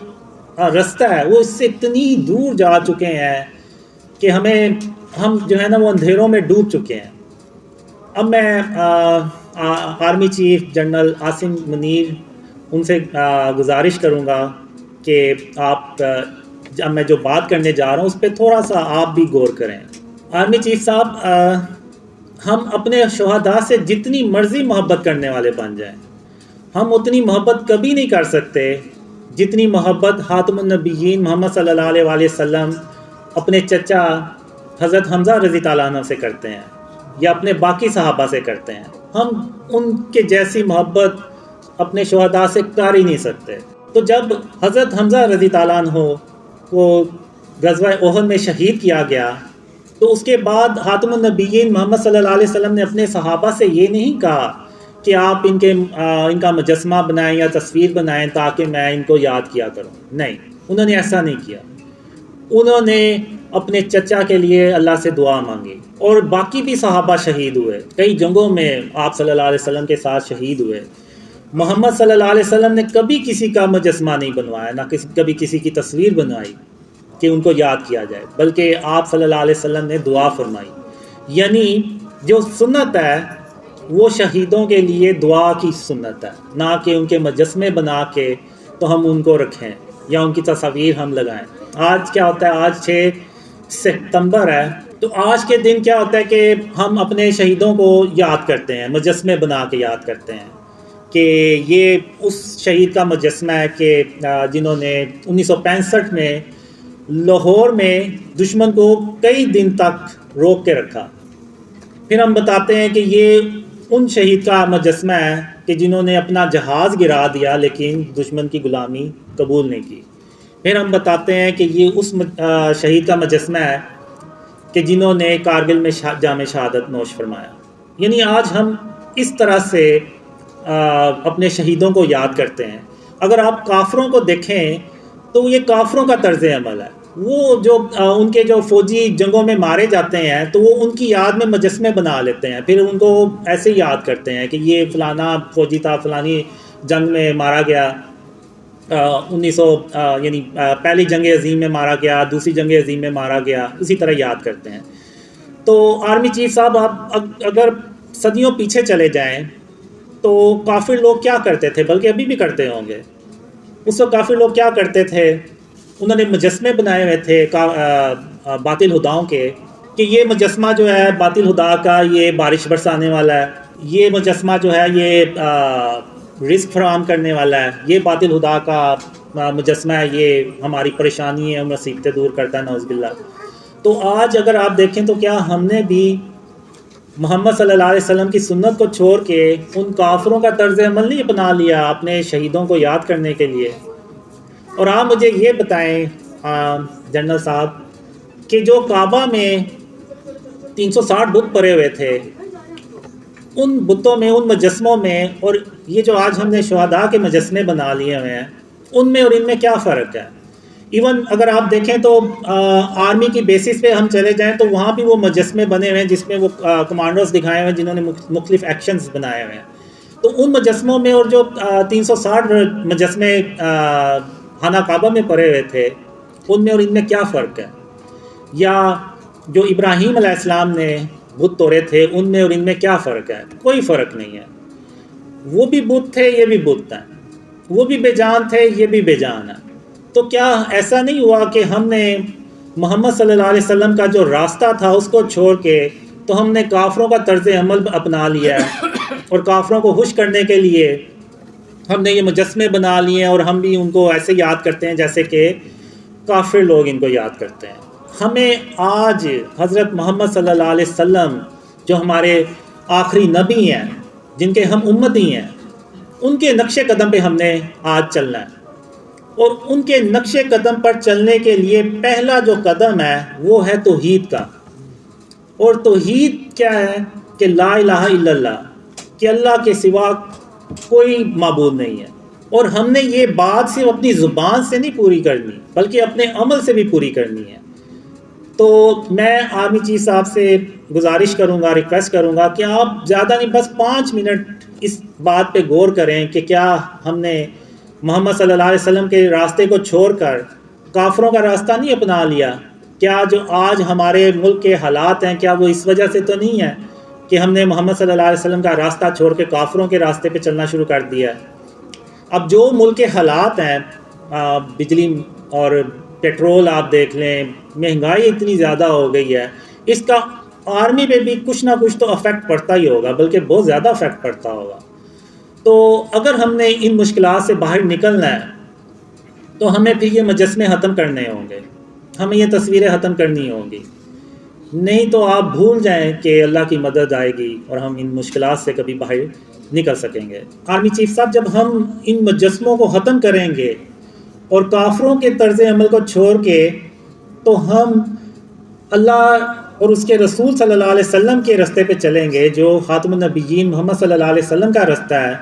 رستہ ہے وہ اس سے اتنی دور جا چکے ہیں کہ ہم جو ہے نا وہ اندھیروں میں ڈوب چکے ہیں. اب میں army chief general Asim Munir ان سے گزارش کروں گا کہ آپ اب میں جو بات کرنے جا رہا ہوں اس پہ تھوڑا سا آپ بھی غور کریں. آرمی چیف صاحب، ہم اپنے شہداء سے جتنی مرضی محبت کرنے والے بن جائیں، ہم اتنی محبت کبھی نہیں کر سکتے جتنی محبت خاتم النبیین محمد صلی اللہ علیہ وسلم اپنے چچا حضرت حمزہ رضی تعالیٰ عنہ سے کرتے ہیں یا اپنے باقی صحابہ سے کرتے ہیں. ہم ان کے جیسی محبت اپنے شہداء سے کر ہی نہیں سکتے. تو جب حضرت حمزہ رضی تعالیٰ عنہ کو غزوہ احد میں شہید کیا گیا تو اس کے بعد خاتم النبیین محمد صلی اللہ علیہ وسلم نے اپنے صحابہ سے یہ نہیں کہا کہ آپ ان کا مجسمہ بنائیں یا تصویر بنائیں تاکہ میں ان کو یاد کیا کروں. نہیں، انہوں نے ایسا نہیں کیا. انہوں نے اپنے چچا کے لیے اللہ سے دعا مانگی. اور باقی بھی صحابہ شہید ہوئے، کئی جنگوں میں آپ صلی اللہ علیہ وسلم کے ساتھ شہید ہوئے. محمد صلی اللہ علیہ وسلم نے کبھی کسی کا مجسمہ نہیں بنوایا، نہ کبھی کسی کی تصویر بنوائی. کہ ان کو یاد کیا جائے، بلکہ آپ صلی اللہ علیہ وسلم نے دعا فرمائی. یعنی جو سنت ہے وہ شہیدوں کے لیے دعا کی سنت ہے، نہ کہ ان کے مجسمے بنا کے تو ہم ان کو رکھیں یا ان کی تصاویر ہم لگائیں. آج کیا ہوتا ہے، آج 6 ستمبر ہے، تو آج کے دن کیا ہوتا ہے کہ ہم اپنے شہیدوں کو یاد کرتے ہیں، مجسمے بنا کے یاد کرتے ہیں کہ یہ اس شہید کا مجسمہ ہے کہ جنہوں نے 1965 میں لاہور میں دشمن کو کئی دن تک روک کے رکھا. پھر ہم بتاتے ہیں کہ یہ ان شہید کا مجسمہ ہے کہ جنہوں نے اپنا جہاز گرا دیا لیکن دشمن کی غلامی قبول نہیں کی. پھر ہم بتاتے ہیں کہ یہ اس شہید کا مجسمہ ہے کہ جنہوں نے کارگل میں جام شہادت نوش فرمایا. یعنی آج ہم اس طرح سے اپنے شہیدوں کو یاد کرتے ہیں. اگر آپ کافروں کو دیکھیں تو یہ کافروں کا طرز عمل ہے. وہ جو ان کے جو فوجی جنگوں میں مارے جاتے ہیں تو وہ ان کی یاد میں مجسمے بنا لیتے ہیں، پھر ان کو ایسے یاد کرتے ہیں کہ یہ فلانا فوجی تھا، فلانی جنگ میں مارا گیا، 1900 یعنی پہلی جنگ عظیم میں مارا گیا، دوسری جنگ عظیم میں مارا گیا، اسی طرح یاد کرتے ہیں. تو آرمی چیف صاحب، آپ اگر صدیوں پیچھے چلے جائیں تو کافر لوگ کیا کرتے تھے، بلکہ ابھی بھی کرتے ہوں گے. اس وقت کافر لوگ کیا کرتے تھے، انہوں نے مجسمے بنائے ہوئے تھے باطل خداؤں کے کہ یہ مجسمہ جو ہے باطل خدا کا یہ بارش برسانے والا ہے، یہ مجسمہ جو ہے یہ رزق فراہم کرنے والا ہے، یہ باطل خدا کا مجسمہ ہے، یہ ہماری پریشانی ہے، مصیبتیں دور کرتا ہے، نعوذ باللہ. تو آج اگر آپ دیکھیں تو کیا ہم نے بھی محمد صلی اللہ علیہ وسلم کی سنت کو چھوڑ کے ان کافروں کا طرز عمل نہیں اپنا لیا اپنے شہیدوں کو یاد کرنے کے لیے؟ اور آپ مجھے یہ بتائیں جنرل صاحب کہ جو کعبہ میں 360 بت پڑے ہوئے تھے، ان بتوں میں، ان مجسموں میں، اور یہ جو آج ہم نے شہداء کے مجسمے بنا لیے ہوئے ہیں، ان میں اور ان میں کیا فرق ہے؟ ایون اگر آپ دیکھیں تو آرمی کی بیسس پہ ہم چلے جائیں تو وہاں بھی وہ مجسمے بنے ہوئے ہیں جس میں وہ کمانڈرز دکھائے ہوئے ہیں جنہوں نے مختلف ایکشنز بنائے ہوئے ہیں. تو ان مجسموں میں اور جو 360 مجسمے خانہ کعبہ میں پڑے ہوئے تھے، ان میں اور ان میں کیا فرق ہے؟ یا جو ابراہیم علیہ السلام نے بت توڑے تھے، ان میں اور ان میں کیا فرق ہے؟ کوئی فرق نہیں ہے. وہ بھی بت تھے، یہ بھی بت ہیں، وہ بھی بے جان تھے، یہ بھی بے جان ہیں. تو کیا ایسا نہیں ہوا کہ ہم نے محمد صلی اللہ علیہ وسلم کا جو راستہ تھا اس کو چھوڑ کے تو ہم نے کافروں کا طرز عمل اپنا لیا ہے، اور کافروں کو خوش کرنے کے لیے ہم نے یہ مجسمے بنا لیے ہیں، اور ہم بھی ان کو ایسے یاد کرتے ہیں جیسے کہ کافر لوگ ان کو یاد کرتے ہیں. ہمیں آج حضرت محمد صلی اللہ علیہ وسلم جو ہمارے آخری نبی ہیں، جن کے ہم امتی ہیں، ان کے نقش قدم پہ ہم نے آج چلنا ہے. اور ان کے نقش قدم پر چلنے کے لیے پہلا جو قدم ہے وہ ہے توحید کا. اور توحید کیا ہے؟ کہ لا الہ الا اللہ، کہ اللہ کے سوا کوئی معبود نہیں ہے. اور ہم نے یہ بات صرف اپنی زبان سے نہیں پوری کرنی بلکہ اپنے عمل سے بھی پوری کرنی ہے. تو میں آرمی چیف صاحب سے گزارش کروں گا، ریکویسٹ کروں گا کہ آپ زیادہ نہیں، بس 5 منٹ اس بات پہ غور کریں کہ کیا ہم نے محمد صلی اللہ علیہ وسلم کے راستے کو چھوڑ کر کافروں کا راستہ نہیں اپنا لیا؟ کیا جو آج ہمارے ملک کے حالات ہیں، کیا وہ اس وجہ سے تو نہیں ہے کہ ہم نے محمد صلی اللہ علیہ وسلم کا راستہ چھوڑ کے کافروں کے راستے پہ چلنا شروع کر دیا ہے؟ اب جو ملک کے حالات ہیں، بجلی اور پیٹرول آپ دیکھ لیں، مہنگائی اتنی زیادہ ہو گئی ہے، اس کا آرمی پہ بھی کچھ نہ کچھ تو افیکٹ پڑتا ہی ہوگا، بلکہ بہت زیادہ افیکٹ پڑتا ہوگا. تو اگر ہم نے ان مشکلات سے باہر نکلنا ہے تو ہمیں پھر یہ مجسمے ختم کرنے ہوں گے، ہمیں یہ تصویریں ختم کرنی ہوں گی. نہیں تو آپ بھول جائیں کہ اللہ کی مدد آئے گی اور ہم ان مشکلات سے کبھی باہر نکل سکیں گے. آرمی چیف صاحب، جب ہم ان مجسموں کو ختم کریں گے اور کافروں کے طرز عمل کو چھوڑ کے تو ہم اللہ اور اس کے رسول صلی اللہ علیہ وسلم کے راستے پہ چلیں گے، جو خاتم النبیین محمد صلی اللہ علیہ وسلم کا راستہ ہے،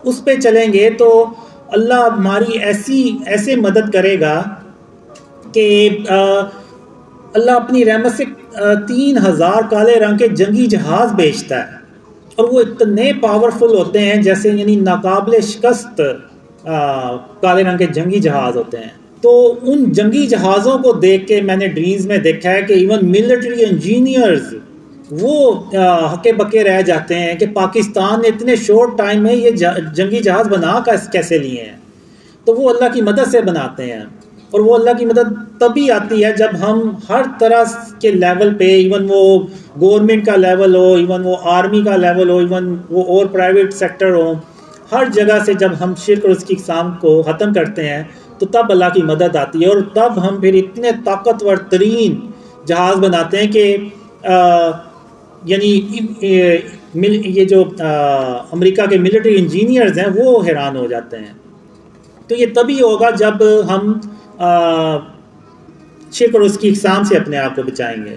اس پہ چلیں گے تو اللہ ہماری ایسے مدد کرے گا کہ اللہ اپنی رحمت سے 3000 کالے رنگ کے جنگی جہاز بھیجتا ہے، اور وہ اتنے پاورفل ہوتے ہیں جیسے یعنی ناقابل شکست کالے رنگ کے جنگی جہاز ہوتے ہیں. تو ان جنگی جہازوں کو دیکھ کے میں نے ڈریمز میں دیکھا ہے کہ ایون ملٹری انجینئرز وہ ہکے بکے رہ جاتے ہیں کہ پاکستان نے اتنے شارٹ ٹائم میں یہ جنگی جہاز بنا کیسے لیے ہیں. تو وہ اللہ کی مدد سے بناتے ہیں، اور وہ اللہ کی مدد تبھی آتی ہے جب ہم ہر طرح کے لیول پہ، ایون وہ گورنمنٹ کا لیول ہو، ایون وہ آرمی کا لیول ہو، ایون وہ اور پرائیویٹ سیکٹر ہو، ہر جگہ سے جب ہم شرک اور اس کی اقسام کو ختم کرتے ہیں تو تب اللہ کی مدد آتی ہے، اور تب ہم پھر اتنے طاقتور ترین جہاز بناتے ہیں کہ یعنی یہ جو امریکہ کے ملٹری انجینئرز ہیں وہ حیران ہو جاتے ہیں. تو یہ تبھی ہوگا جب ہم شرک اور اس کی اقسام سے اپنے آپ کو بچائیں گے.